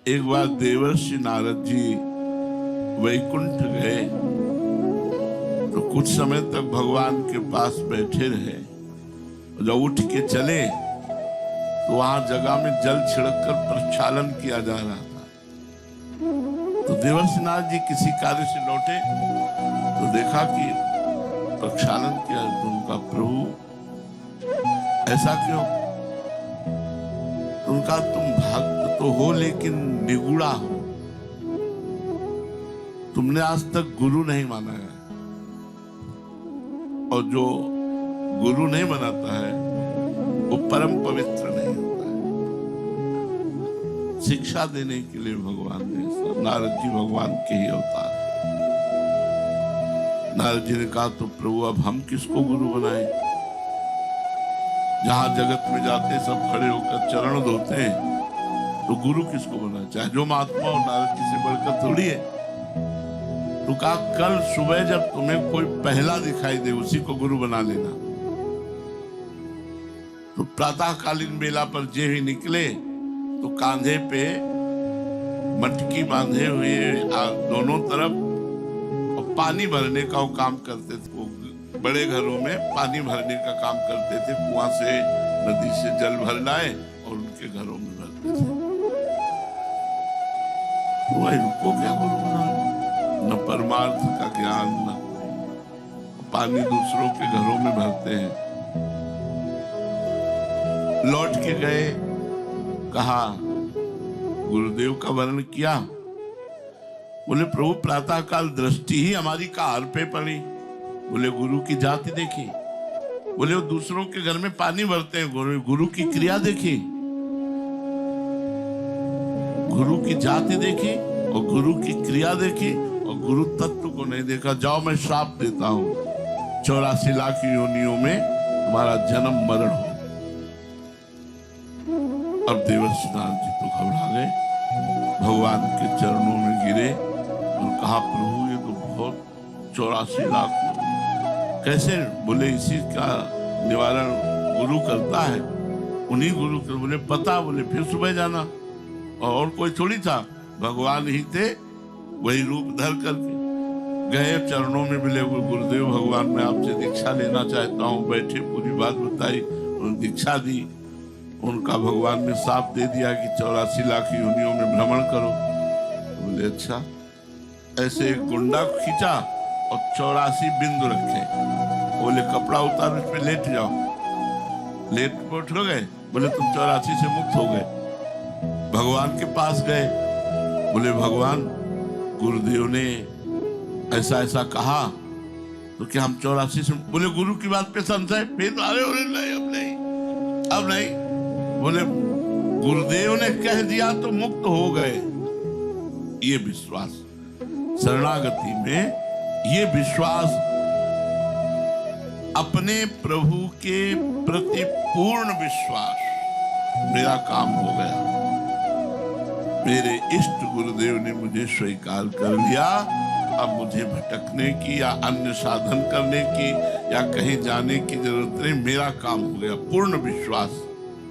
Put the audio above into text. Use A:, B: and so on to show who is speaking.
A: एक बार देवर्षि नारद जी वैकुंठ गए तो कुछ समय तक भगवान के पास बैठे रहे। जब उठ के चले तो वहां जगह में जल छिड़ककर प्रक्षालन किया जा रहा था। तो देवर्षि नारद जी किसी कार्य से लौटे तो देखा कि प्रक्षालन किया। तो उनका प्रभु ऐसा क्यों? उनका तुम भक्त तो हो लेकिन निगुड़ा हो, तुमने आज तक गुरु नहीं माना है, और जो गुरु नहीं बनाता है वो परम पवित्र नहीं होता है। शिक्षा देने के लिए भगवान ने, नारद जी भगवान के ही अवतार। नारद जी ने कहा तो प्रभु अब हम किसको गुरु बनाएं? जहां जगत में जाते सब खड़े होकर चरण धोते हैं, तो गुरु किसको बनाए? चाहे जो महात्मा हो, नारद जी से बढ़कर थोड़ी है। तो कहा कल सुबह जब तुम्हें कोई पहला दिखाई दे उसी को गुरु बना लेना। तो प्रातःकालीन बेला पर जे ही निकले तो कांधे पे मटकी बांधे हुए दोनों तरफ, और पानी भरने का वो काम करते थे। वो बड़े घरों में पानी भरने का काम करते थे, कुआं से नदी से जल भर लाए और उनके घरों में भरते थे। तो भाई उनको क्या गुरु बना? न परमार्थ का ज्ञान, न पानी दूसरों के घरों में भरते हैं। लौट के गए, कहा गुरुदेव का वर्णन किया। बोले प्रभु प्रातःकाल दृष्टि ही हमारी कार पे पड़ी। बोले गुरु की जाति देखी। बोले वो दूसरों के घर में पानी भरते हैं, गुरु की क्रिया देखी, गुरु की जाति देखी और गुरु की क्रिया देखी, और गुरु तत्व को नहीं देखा। जाओ मैं श्राप देता हूं, 84 लाख योनियों में तुम्हारा जन्म मरण हो। अब देवर्षि नारद जी तो घबरा गए, भगवान के चरणों में गिरे और कहा प्रभु ये तो बहुत 84 लाख कैसे? बोले इसी का निवारण गुरु करता है, उन्हीं गुरु कर। बोले पता? बोले फिर सुबह जाना। और कोई थोड़ी था, भगवान ही थे, वही रूप धर करके गए चरणों में मिले। गुरुदेव भगवान मैं आपसे दीक्षा लेना चाहता हूँ। बैठे, पूरी बात बताई, उन्होंने दीक्षा दी। उनका भगवान ने साफ दे दिया कि 84 लाख योनियों में भ्रमण करो। बोले अच्छा। ऐसे एक गुंडा खींचा और 84 बिंदु रखे। बोले कपड़ा उतारो, इस पे लेट जाओ। लेट पोट हो गए। बोले तुम 84 से मुक्त हो गए। भगवान के पास गए। बोले भगवान गुरुदेव ने ऐसा ऐसा कहा, तो क्या हम 84 से? बोले गुरु की बात पे संशय? फिर अरे नहीं, अब नहीं, अब नहीं। बोले गुरुदेव ने कह दिया तो मुक्त हो गए। ये विश्वास, शरणागति में ये विश्वास, अपने प्रभु के प्रति पूर्ण विश्वास, मेरा काम हो गया। मेरे इष्ट गुरुदेव ने मुझे स्वीकार कर लिया। अब मुझे भटकने की या अन्य साधन करने की या कहीं जाने की जरूरत नहीं, मेरा काम हो गया। पूर्ण विश्वास